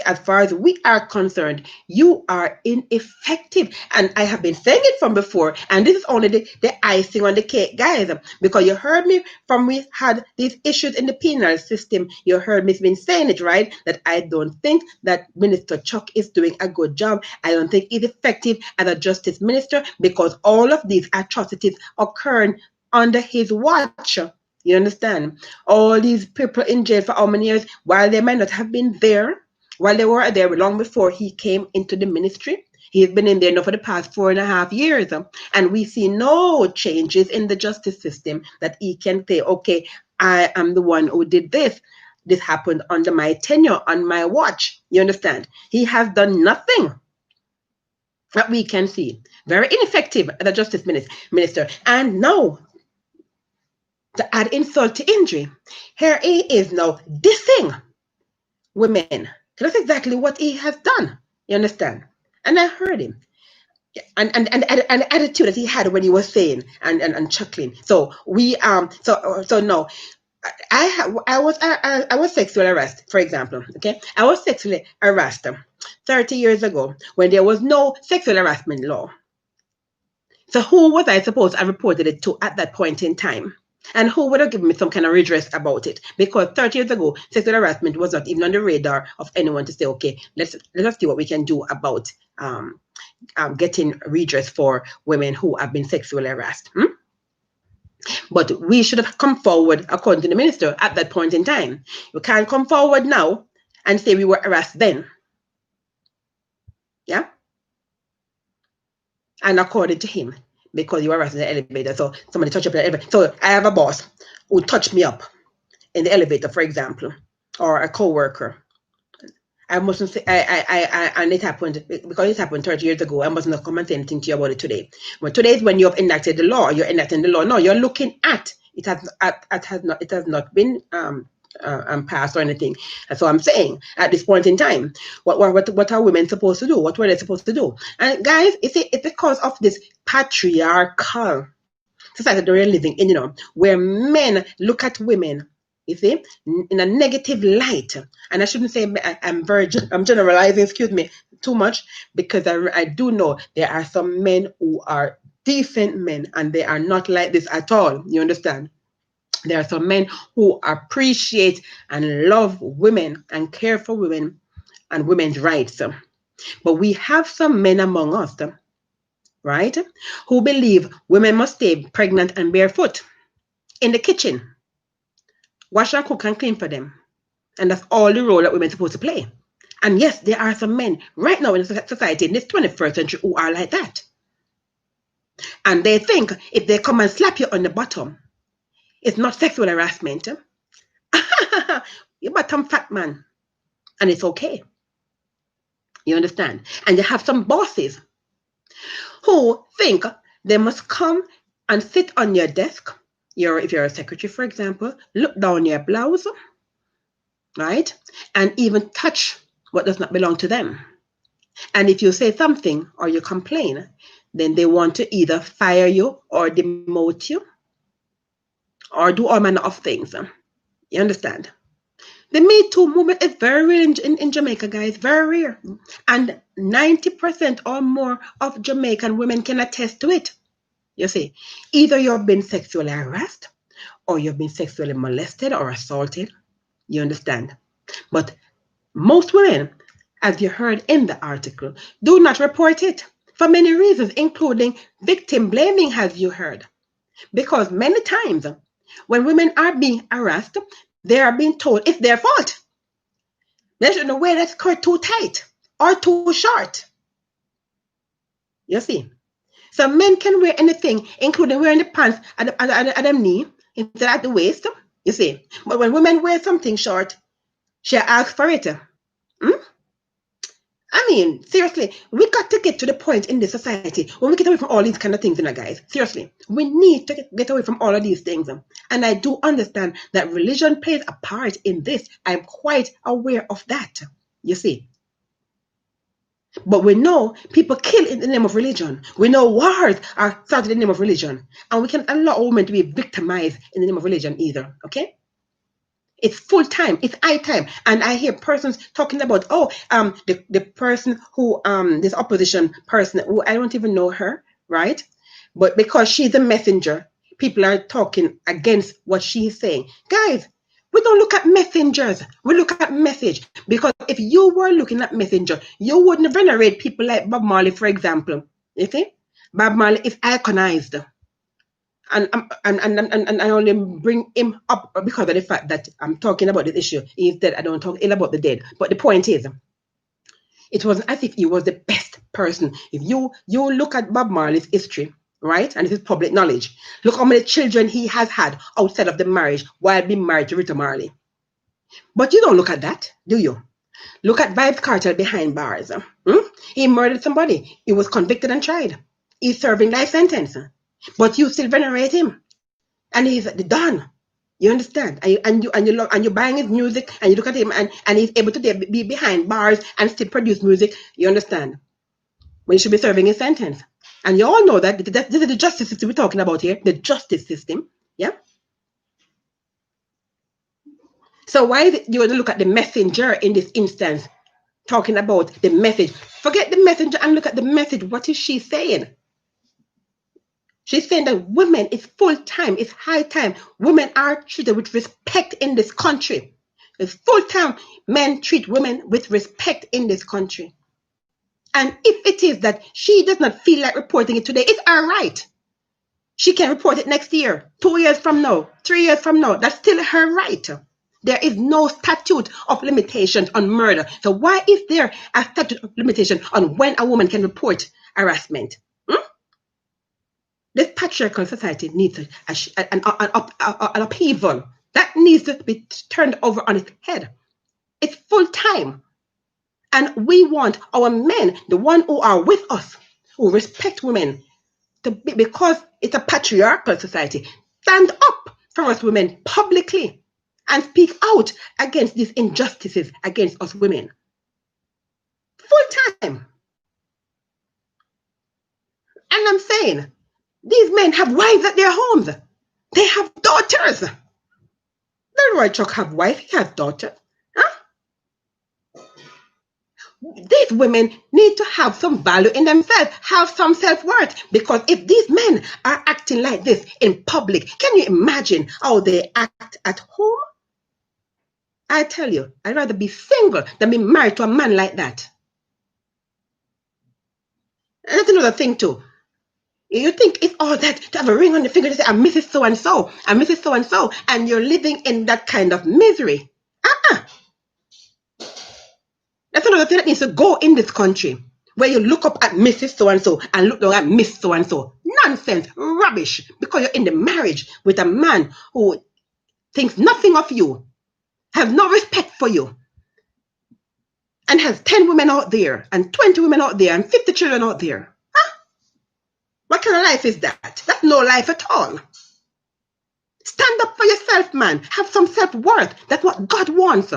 Speaker 1: as far as we are concerned, you are ineffective. And I have been saying it from before, and this is only the icing on the cake, guys, because you heard me from we had these issues in the penal system. You heard me been saying it, right? That I don't think that Minister Chuck is doing a good job. I don't think he's effective as a justice minister, because all of these atrocities occurring under his watch. You understand? All these people in jail for how many years, while they might not have been there, while they were there long before he came into the ministry. He has been in there now for the past 4.5 years. And we see no changes in the justice system that he can say, okay, I am the one who did this. This happened under my tenure, on my watch. You understand? He has done nothing that we can see. Very ineffective as a justice minister. And now, to add insult to injury, here he is now dissing women. That's exactly what he has done. You understand? And I heard him. And the attitude that he had when he was saying and chuckling. So we so no. I was sexually harassed, for example. Okay, I was sexually harassed 30 years ago when there was no sexual harassment law. So who was I supposed to have reported it to at that point in time? And who would have given me some kind of redress about it? Because 30 years ago, sexual harassment was not even on the radar of anyone to say, okay, let's see what we can do about getting redress for women who have been sexually harassed. But we should have come forward, according to the minister, at that point in time. We can't come forward now and say we were harassed then. Yeah? And according to him, because you were harassed in the elevator, so somebody touched up in the elevator. So I have a boss who touched me up in the elevator, for example, or a co-worker. I mustn't say, and it happened, because it happened 30 years ago, I must not come and say anything to you about it today. But today is when you have enacted the law, you're enacting the law. No, you're looking at, it has not been passed or anything. And so I'm saying, at this point in time, what are women supposed to do? What were they supposed to do? And guys, it's because of this patriarchal society that we're living in, where men look at women, you see, in a negative light. And I shouldn't say I'm generalizing, excuse me, too much, because I do know there are some men who are decent men and they are not like this at all. You understand? There are some men who appreciate and love women and care for women and women's rights. But we have some men among us, right, who believe women must stay pregnant and barefoot in the kitchen, wash and cook and clean for them. And that's all the role that women are supposed to play. And yes, there are some men right now in society in this 21st century who are like that. And they think if they come and slap you on the bottom, it's not sexual harassment. You're bottom fat man. And it's okay. You understand? And you have some bosses who think they must come and sit on your desk. If you're a secretary, for example, look down your blouse, right? And even touch what does not belong to them. And if you say something or you complain, then they want to either fire you or demote you or do all manner of things. You understand? The Me Too movement is very real in Jamaica, guys, very rare. And 90% or more of Jamaican women can attest to it. You see, either you've been sexually harassed or you've been sexually molested or assaulted. You understand? But most women, as you heard in the article, do not report it for many reasons, including victim blaming, as you heard. Because many times when women are being harassed, they are being told it's their fault. They shouldn't wear that skirt too tight or too short. You see? So men can wear anything, including wearing the pants at the knee instead of the waist. You see? But when women wear something short, she asks for it. I mean, seriously, we got to get to the point in this society when we get away from all these kind of things, guys. Seriously, we need to get away from all of these things. And I do understand that religion plays a part in this. I'm quite aware of that, you see. But we know people kill in the name of religion. We know wars are started in the name of religion. And we can't allow women to be victimized in the name of religion either, okay? It's full time. It's high time. And I hear persons talking about, the person who, this opposition person, who I don't even know her, right? But because she's a messenger, people are talking against what she's saying. Guys, we don't look at messengers. We look at message. Because if you were looking at messenger, you wouldn't venerate people like Bob Marley, for example. You see? Bob Marley is iconized. And I only bring him up because of the fact that I'm talking about this issue. He's dead. I don't talk ill about the dead. But the point is, it wasn't as if he was the best person. If you look at Bob Marley's history, right, and this is public knowledge, look how many children he has had outside of the marriage while being married to Rita Marley. But you don't look at that, do you? Look at Vybz Kartel behind bars. He murdered somebody. He was convicted and tried. He's serving life sentence. But you still venerate him, and he's the Don. You understand? And you're buying his music, and you look at him, and he's able to be behind bars and still produce music. You understand? When he should be serving his sentence, and you all know that this is the justice system we're talking about here. The justice system, yeah. So why is it you want to look at the messenger in this instance, talking about the message? Forget the messenger and look at the message. What is she saying? She's saying that women, it's full time, it's high time. Women are treated with respect in this country. It's full time. Men treat women with respect in this country. And if it is that she does not feel like reporting it today, it's all right. She can report it next year, 2 years from now, 3 years from now. That's still her right. There is no statute of limitations on murder. So why is there a statute of limitation on when a woman can report harassment? This patriarchal society needs an upheaval. That needs to be turned over on its head. It's full time. And we want our men, the ones who are with us, who respect women, to be, because it's a patriarchal society, stand up for us women publicly and speak out against these injustices against us women. Full time. And I'm saying, these men have wives at their homes. They have daughters. Leroy Chuck have wife, he has daughter. Huh? these women need to have some value in themselves, have some self-worth. Because if these men are acting like this in public, can you imagine how they act at home? I tell you, I'd rather be single than be married to a man like that. And that's another thing too. You think it's all that to have a ring on the finger to say, I'm Mrs. So-and-so, I'm Mrs. So-and-so, and you're living in that kind of misery. That's another thing that needs to go in this country, where you look up at Mrs. So-and-so and look down at Miss So-and-so. Nonsense, rubbish, because you're in the marriage with a man who thinks nothing of you, has no respect for you, and has 10 women out there, and 20 women out there, and 50 children out there. Huh? What kind of life is that? That's no life at all. Stand up for yourself, man. Have some self-worth. That's what God wants.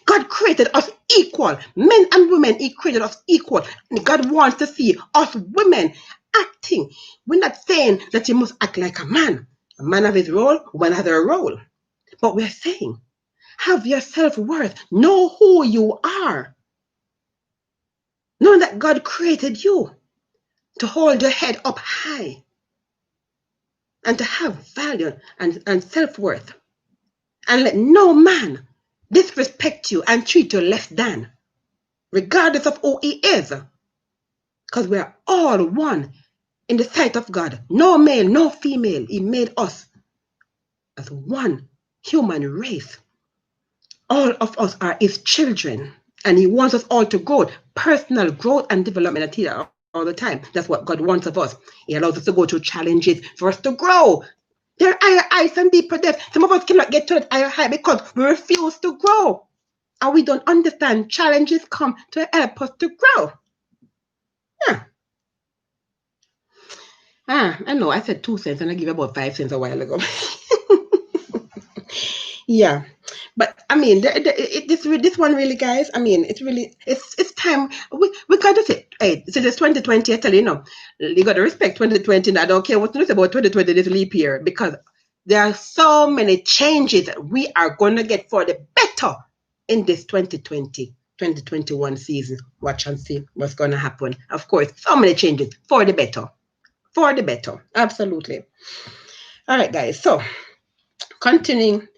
Speaker 1: God created us equal. Men and women, He created us equal. And God wants to see us women acting. We're not saying that you must act like a man. A man has his role, woman has her role. But we're saying, have your self-worth. Know who you are. Know that God created you to hold your head up high and to have value and self-worth. And let no man disrespect you and treat you less than, regardless of who he is. Because we are all one in the sight of God. No male, no female. He made us as one human race. All of us are His children. And He wants us all to grow. Personal growth and development all the time. That's what God wants of us. He allows us to go through challenges for us to grow. There are higher heights and deeper depths. Some of us cannot get to that higher height because we refuse to grow. And we don't understand challenges come to help us to grow. Yeah. I know I said 2 cents and I give about 5 cents a while ago. Yeah. But I mean, this one really, guys. I mean, it's time. We got to say, hey, so it's 2020. I tell you, you got to respect 2020. And I don't care what you say about 2020, this leap year, because there are so many changes that we are going to get for the better in this 2020, 2021 season. Watch and see what's going to happen. Of course, so many changes for the better. For the better. Absolutely. All right, guys. So, continuing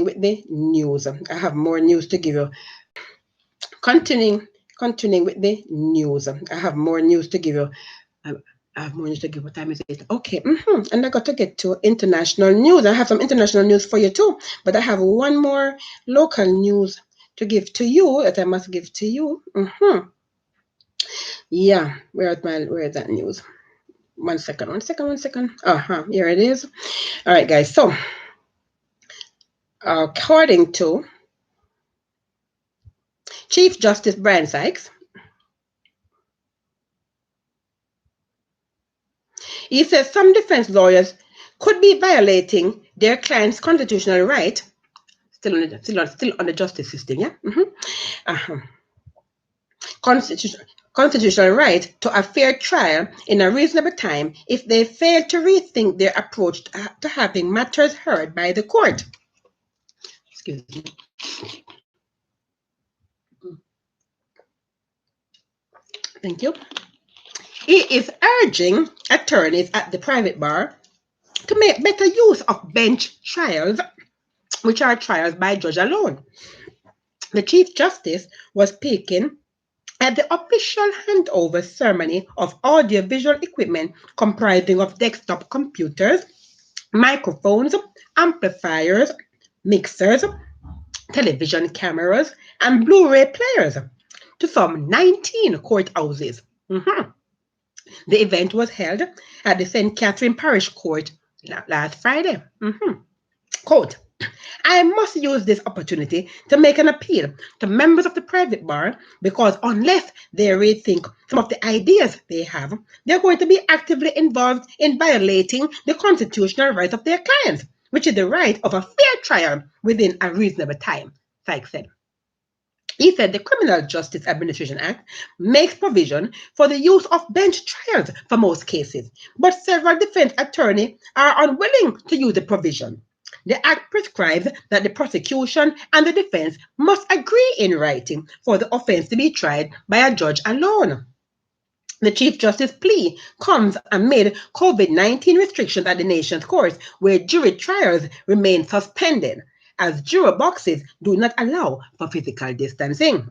Speaker 1: with the news. I have more news to give you. Continuing with the news. I have more news to give you. I have more news to give. What time is it? Okay. And I got to get to international news. I have some international news for you too. But I have one more local news to give to you that I must give to you. Yeah. Where is that news? One second. Here it is. All right, guys. So, according to Chief Justice Brian Sykes, he says some defense lawyers could be violating their client's constitutional right, still on the justice system, yeah? Constitutional right to a fair trial in a reasonable time if they fail to rethink their approach to having matters heard by the court. Excuse me. Thank you. He is urging attorneys at the private bar to make better use of bench trials, which are trials by judge alone. The Chief Justice was speaking at the official handover ceremony of audiovisual equipment comprising of desktop computers, microphones, amplifiers, mixers, television cameras, and Blu-ray players to some 19 courthouses. The event was held at the St. Catherine Parish Court last Friday. Quote, I must use this opportunity to make an appeal to members of the private bar because unless they rethink some of the ideas they have, they're going to be actively involved in violating the constitutional rights of their clients, which is the right of a fair trial within a reasonable time, Sykes said. He said the Criminal Justice Administration Act makes provision for the use of bench trials for most cases, but several defense attorneys are unwilling to use the provision. The Act prescribes that the prosecution and the defense must agree in writing for the offense to be tried by a judge alone. The Chief Justice plea comes amid COVID-19 restrictions at the nation's courts, where jury trials remain suspended, as juror boxes do not allow for physical distancing.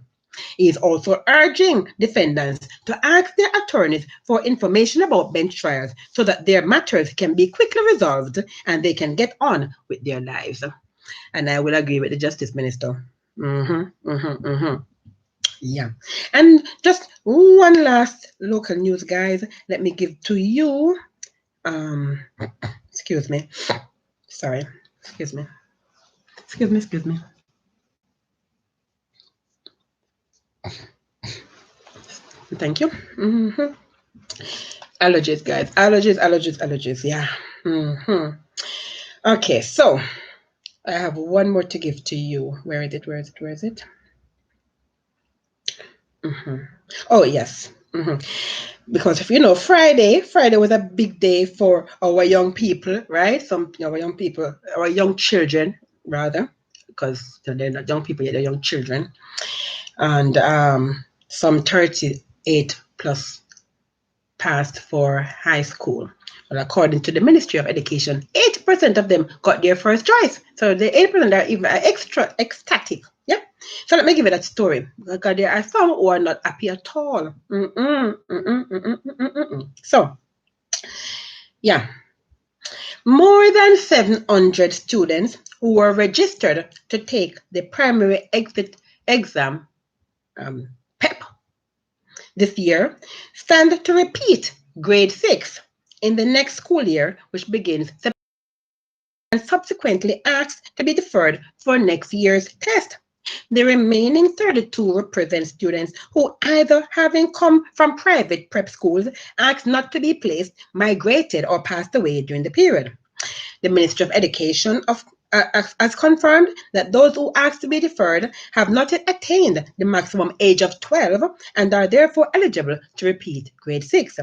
Speaker 1: He is also urging defendants to ask their attorneys for information about bench trials so that their matters can be quickly resolved and they can get on with their lives. And I will agree with the Justice Minister. Yeah. And just one last local news, guys. Let me give to you. Excuse me. Sorry. Excuse me. Excuse me. Thank you. Allergies, guys. Allergies. Yeah. Okay, so I have one more to give to you. Where is it? Oh, yes. Because if you know, Friday was a big day for our young people, right? Some our young people, our young children, rather, because they're not young people yet, they're young children. And some 38 plus passed for high school. But according to the Ministry of Education, 80% of them got their first choice. So the 80% are even extra ecstatic. Yeah. So let me give you that story. Because there are some who are not happy at all. So, yeah. More than 700 students who were registered to take the primary exit exam, PEP, this year stand to repeat grade 6 in the next school year, which begins September, and subsequently asked to be deferred for next year's test. The remaining 32 represent students who, either having come from private prep schools, asked not to be placed, migrated, or passed away during the period. The Ministry of Education has confirmed that those who asked to be deferred have not yet attained the maximum age of 12 and are therefore eligible to repeat grade 6.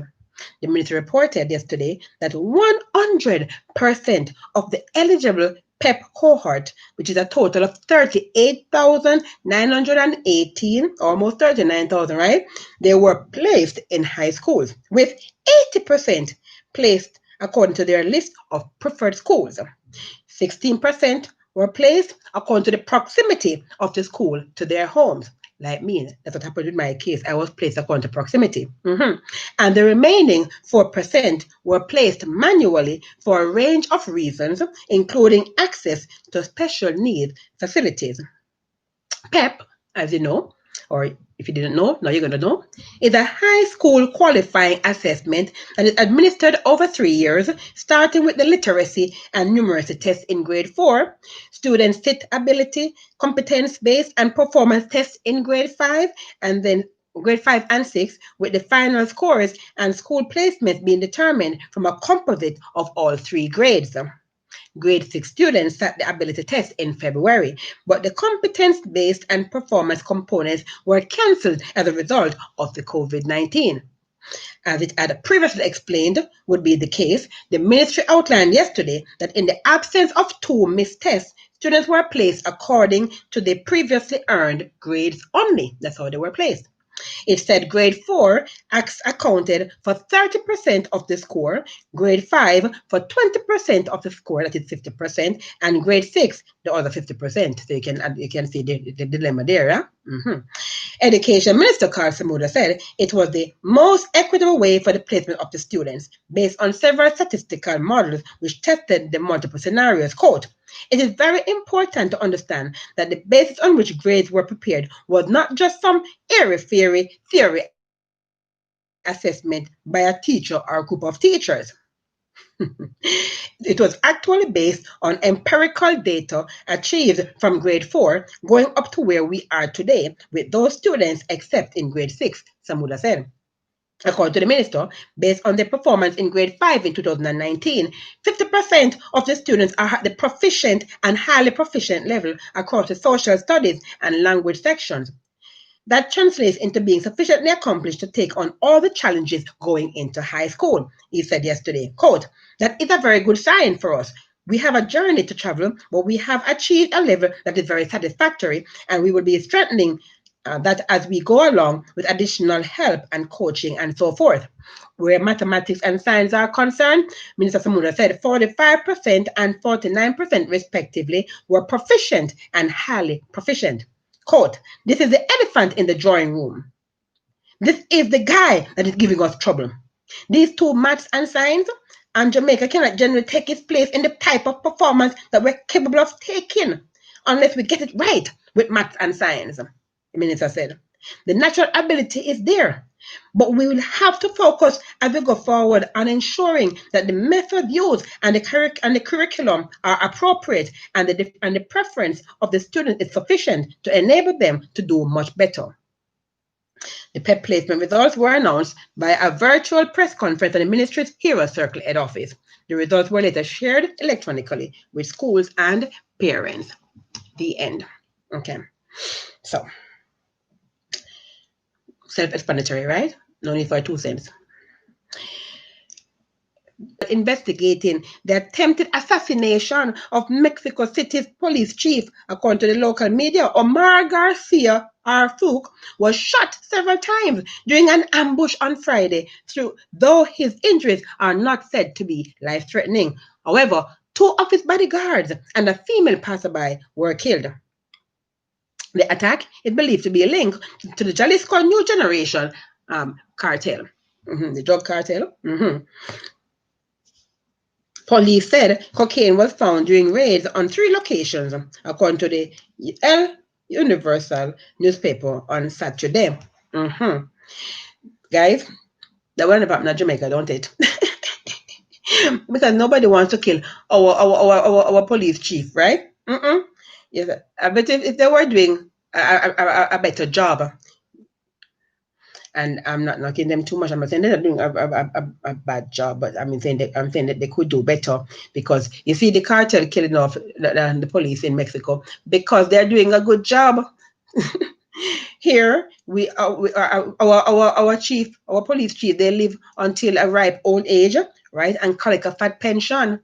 Speaker 1: The ministry reported yesterday that 100% of the eligible PEP cohort, which is a total of 38,918, almost 39,000, right? They were placed in high schools, with 80% placed according to their list of preferred schools. 16% were placed according to the proximity of the school to their homes. Like me, that's what happened in my case. I was placed according to proximity. And the remaining 4% were placed manually for a range of reasons, including access to special needs facilities. PEP, as you know, or if you didn't know, now you're going to know, is a high school qualifying assessment that is administered over 3 years, starting with the literacy and numeracy tests in grade 4, students sit ability, competence-based and performance tests in grade 5, and then grade 5 and 6, with the final scores and school placements being determined from a composite of all 3 grades. Grade 6 students sat the ability test in February, but the competence-based and performance components were cancelled as a result of the COVID-19. As it had previously explained would be the case, the ministry outlined yesterday that in the absence of 2 missed tests, students were placed according to their previously earned grades only. That's how they were placed. It said grade 4 accounted for 30% of the score, grade 5 for 20% of the score, that is 50%, and grade 6 the other 50%. So you can see the dilemma there. Yeah? Education Minister Karl Samuda said it was the most equitable way for the placement of the students, based on several statistical models which tested the multiple scenarios. Quote, "It is very important to understand that the basis on which grades were prepared was not just some airy-fairy theory assessment by a teacher or a group of teachers. It was actually based on empirical data achieved from grade 4 going up to where we are today with those students except in grade 6, Samuda said. According to the minister, based on their performance in grade 5 in 2019, 50% of the students are at the proficient and highly proficient level across the social studies and language sections. That translates into being sufficiently accomplished to take on all the challenges going into high school," he said yesterday. Quote, "That is a very good sign for us. We have a journey to travel, but we have achieved a level that is very satisfactory, and we will be strengthening that as we go along with additional help and coaching and so forth. Where mathematics and science are concerned, Minister Samura said 45% and 49% respectively were proficient and highly proficient. Quote, this is the elephant in the drawing room. This is the guy that is giving us trouble. These two, maths and science, and Jamaica cannot generally take its place in the type of performance that we're capable of taking unless we get it right with maths and science, the minister said. The natural ability is there, but we will have to focus as we go forward on ensuring that the method used and the curriculum are appropriate and the preference of the student is sufficient to enable them to do much better. The PEP placement results were announced by a virtual press conference at the ministry's Hero Circle head office. The results were later shared electronically with schools and parents. The end. Okay. So, self-explanatory, right? No need for 2 cents. Investigating the attempted assassination of Mexico City's police chief, according to the local media. Omar Garcia Arfouk was shot several times during an ambush on Friday, though his injuries are not said to be life-threatening. However, 2 of his bodyguards and a female passerby were killed. The attack is believed to be a link to the Jalisco New Generation cartel, the drug cartel. Police said cocaine was found during raids on 3 locations, according to the El Universal newspaper on Saturday. Guys, that will never happen in Jamaica, don't it? Because nobody wants to kill our police chief, right? Yes, I bet if they were doing a better job, and I'm not knocking them too much. I'm not saying they're doing a bad job, but I'm saying that they could do better, because you see the cartel killing off the police in Mexico because they're doing a good job. Here our police chief, they live until a ripe old age, right, and collect a fat pension.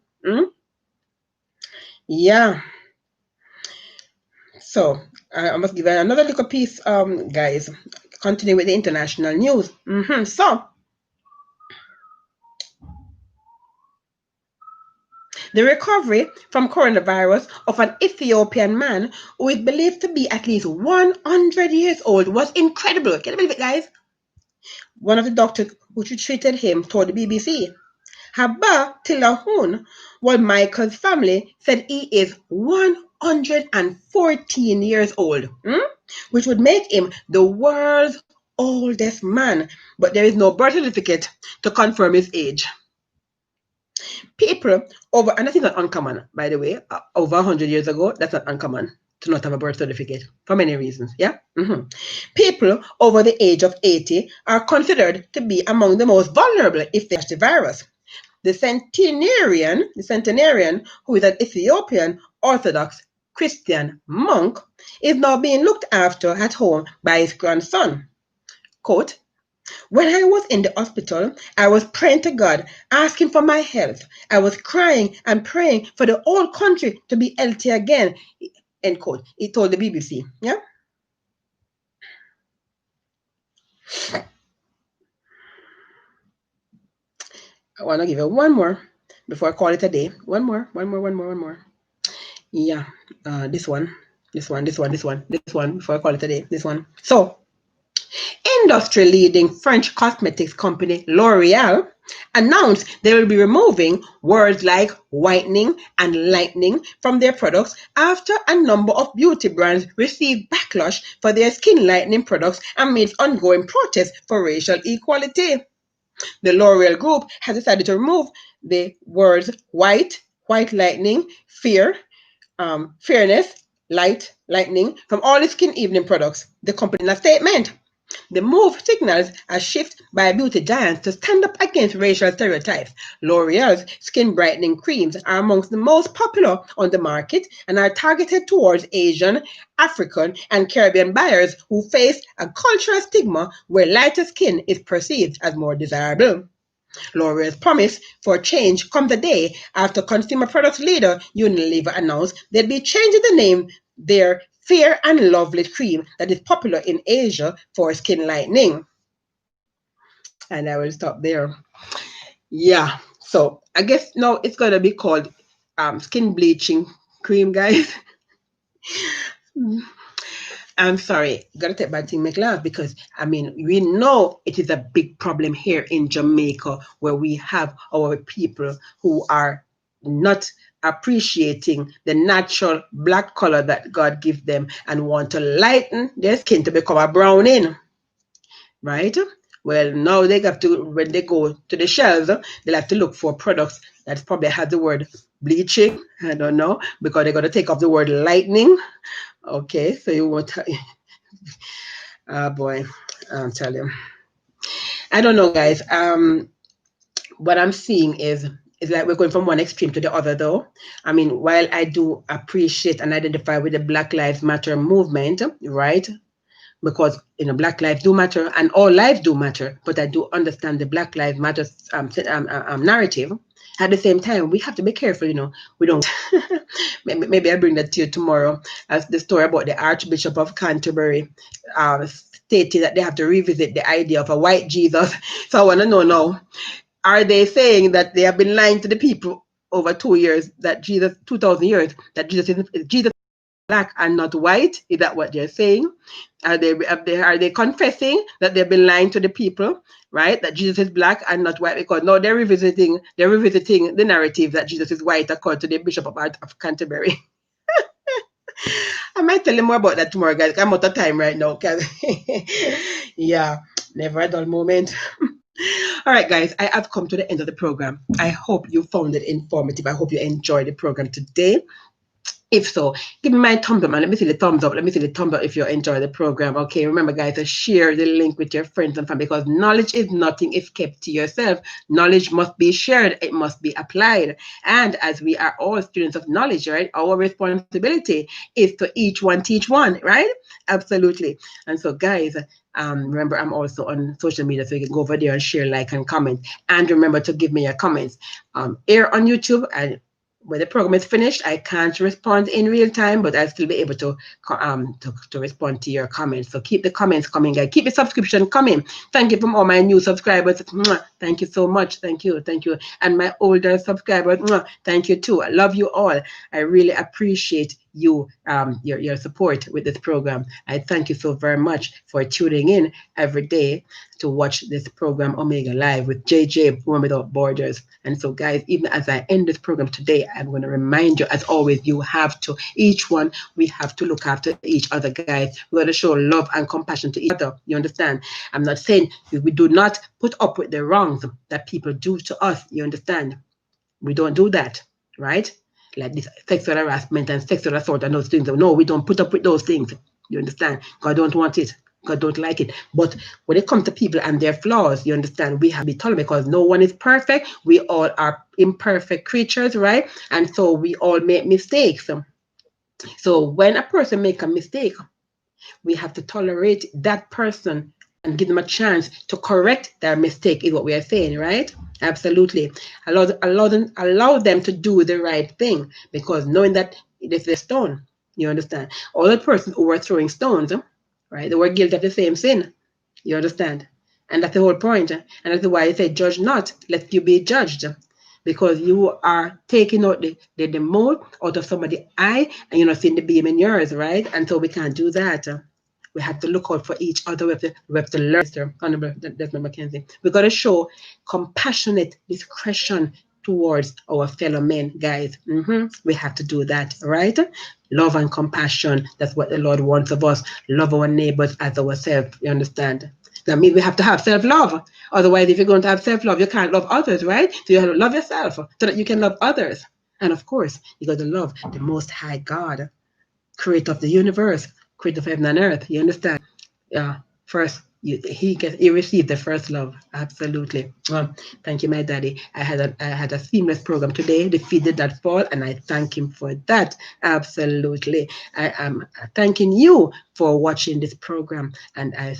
Speaker 1: Yeah. So I must give another little piece, guys. Continue with the international news. So, the recovery from coronavirus of an Ethiopian man who is believed to be at least 100 years old was incredible. Can you believe it, guys? One of the doctors who treated him told the BBC. Haba Tilahun, while Michael's family said he is 114 years old, which would make him the world's oldest man, but there is no birth certificate to confirm his age. People over, and I think that's uncommon, by the way, over 100 years ago, that's not uncommon to not have a birth certificate for many reasons, yeah? People over the age of 80 are considered to be among the most vulnerable if they catch the virus. The centenarian, who is an Ethiopian Orthodox Christian monk, is now being looked after at home by his grandson. Quote, when I was in the hospital, I was praying to God, asking for my health. I was crying and praying for the whole country to be healthy again, end quote. He told the BBC, yeah? I want to give you one more before I call it a day. One more. Yeah, this one, before I call it a day, this one. So, industry-leading French cosmetics company L'Oreal announced they will be removing words like whitening and lightening from their products after a number of beauty brands received backlash for their skin lightening products amid ongoing protests for racial equality. The L'Oreal Group has decided to remove the words white lightening, fairness, lightening from all its skin evening products. The company in a statement. The move signals a shift by beauty giants to stand up against racial stereotypes. L'Oreal's skin brightening creams are amongst the most popular on the market and are targeted towards Asian, African, and Caribbean buyers who face a cultural stigma where lighter skin is perceived as more desirable. L'Oreal's promise for change come the day after consumer products leader Unilever announced they'd be changing the name their Fair and Lovely cream that is popular in Asia for skin lightening. And I will stop there. Yeah. So I guess now it's gonna be called skin bleaching cream, guys. I'm sorry, gotta take back thing, make laugh because I mean we know it is a big problem here in Jamaica where we have our people who are not appreciating the natural black color that God gives them and want to lighten their skin to become a browning, right? Well, now they have to, when they go to the shelves, they'll have to look for products that probably have the word bleaching. I don't know, because they're going to take off the word lightening. Okay, so you want to, oh boy, I'll tell you. I don't know, guys. What I'm seeing is like we're going from one extreme to the other, though. I mean, while I do appreciate and identify with the Black Lives Matter movement, right? Because Black lives do matter and all lives do matter, but I do understand the Black Lives Matter narrative. At the same time, we have to be careful, we don't. Maybe I'll bring that to you tomorrow, as the story about the Archbishop of Canterbury stating that they have to revisit the idea of a white Jesus. So I want to know now, are they saying that they have been lying to the people over 2 years, that Jesus, 2,000 years, that Jesus black and not white? Is that what they're saying? Are they confessing that they've been lying to the people, right? That Jesus is black and not white? Because now they're revisiting the narrative that Jesus is white according to the Bishop of Canterbury. I might tell you more about that tomorrow, guys. I'm out of time right now. Yeah, never a dull moment. All right, guys, I have come to the end of the program. I hope you found it informative. I hope you enjoyed the program today. If so, give me my thumbs up, and let me see the thumbs up. Let me see the thumbs up if you enjoy the program. Okay, remember, guys, to share the link with your friends and family, because knowledge is nothing if kept to yourself. Knowledge must be shared. It must be applied. And as we are all students of knowledge, right, our responsibility is to each one teach one, right? Absolutely. And so, guys, remember, I'm also on social media, so you can go over there and share, like, and comment. And remember to give me your comments here on YouTube. And when the program is finished, I can't respond in real time, but I'll still be able to respond to your comments. So keep the comments coming, guys. Keep the subscription coming. Thank you from all my new subscribers. Thank you so much. Thank you. And my older subscribers, thank you too. I love you all. I really appreciate you, your support with this program. I thank you so very much for tuning in every day to watch this program, Omega Live, with JJ, Women Without Borders. And so, guys, even as I end this program today, I'm going to remind you, as always, we have to look after each other, guys. We're going to show love and compassion to each other. You understand? I'm not saying we do not put up with the wrongs that people do to us. You understand? We don't do that, right? Like this sexual harassment and sexual assault and those things. No, we don't put up with those things. You understand? God don't want it. God don't like it. But when it comes to people and their flaws, you understand, we have to be tolerant, because no one is perfect. We all are imperfect creatures, right? And so we all make mistakes. So when a person makes a mistake, we have to tolerate that person and give them a chance to correct their mistake, is what we are saying, right? Absolutely. Allow them to do the right thing, because knowing that if they're stone, you understand, all the persons who were throwing stones, right, they were guilty of the same sin. You understand? And that's the whole point. And that's why I say, judge not, lest you be judged. Because you are taking out the mold out of somebody's eye, and you're not seeing the beam in yours, right? And so we can't do that. We have to look out for each other. We have to learn, Mr. Honorable Desmond Mackenzie. We've got to show compassionate discretion towards our fellow men, guys. We have to do that, right? Love and compassion. That's what the Lord wants of us. Love our neighbors as ourselves. You understand? That means we have to have self-love. Otherwise, if you're going to have self-love, you can't love others, right? So you have to love yourself so that you can love others. And of course, you got to love the Most High God, creator of the universe, creator of heaven and earth. You understand? Yeah. First, He received the first love. Absolutely. Thank you, my daddy. I had a seamless program today. The feed did not fall, and I thank him for that. Absolutely. I am thanking you for watching this program, and I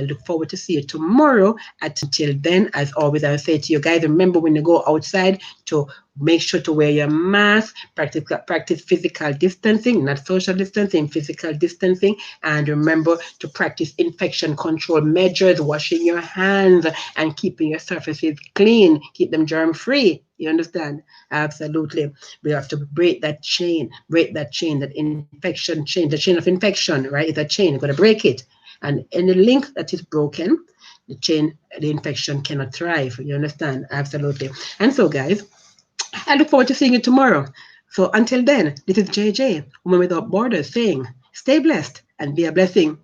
Speaker 1: look forward to see you tomorrow. Until then, as always, I say to you guys, remember when you go outside to make sure to wear your mask, practice physical distancing, not social distancing, physical distancing, and remember to practice infection control measures, washing your hands and keeping your surfaces clean, keep them germ free. You understand? Absolutely. We have to break that infection chain, the chain of infection, right? It's a chain. You've got to break it. And any link that is broken, the infection cannot thrive. You understand? Absolutely. And so, guys, I look forward to seeing you tomorrow. So until then, this is JJ, Woman Without Borders, saying, stay blessed and be a blessing.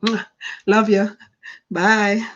Speaker 1: Love you. Bye.